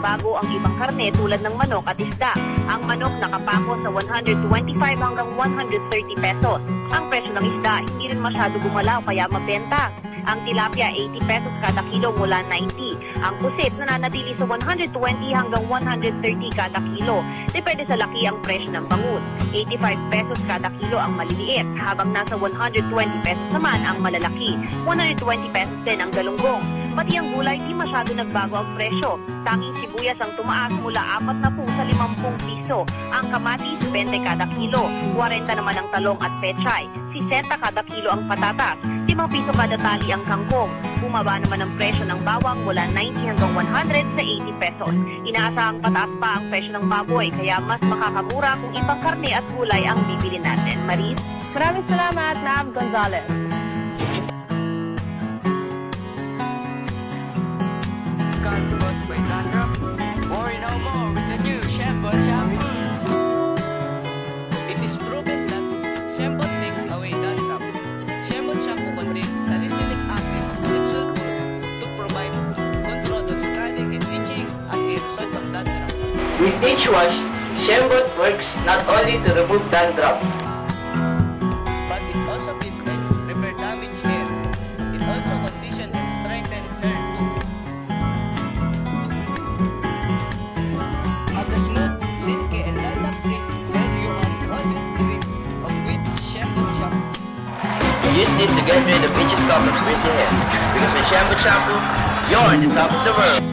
nagbago ang ibang karne tulad ng manok at isda. Ang manok nakapako sa 125 hanggang 130 pesos. Ang presyo ng isda hindi rin masyado gumalaw kaya mabenta. Ang tilapia 80 pesos kada kilo mula 90. Ang pusit nananatili sa 120 hanggang 130 kada kilo. Depende sa laki ang presyo ng bangus. 85 pesos kada kilo ang maliliit, habang nasa 120 pesos naman ang malalaki. 120 pesos din ang galunggong. Pati ang gulay di masyado nagbago ang presyo. Tanging sibuyas ang tumaas mula 40 sa 50 piso. Ang kamatis 20 kada kilo. 40 naman ang talong at pechay. 60 kada kilo ang patatas. 5 piso kada tali ang kangkong. Bumaba naman ang presyo ng bawang mula 90 hanggang 100 sa 80 pesos. Inaasahang pataas pa ang presyo ng baboy kaya mas makakamura kung ibang karne at gulay ang bibili natin. Maris? Maraming salamat, Nav Gonzalez. Worry no more with the new Shampoo shampoo. It is proven that shampoo takes away dandruff. Shampoo shampoo contains salicylic acid and sulfur to provide control of scalding and itching as a result of dandruff. With each wash, Shampoo works not only to remove dandruff, but it also can repair damaged hair. It also conditions and strengthens hair too. Have a smooth, silky, and dandruff-free hair you are always dreamed of with Shampoo shampoo. use this to get rid of itchy scalp and frizzy hair. Because with Shampoo shampoo, you're on the top of the world.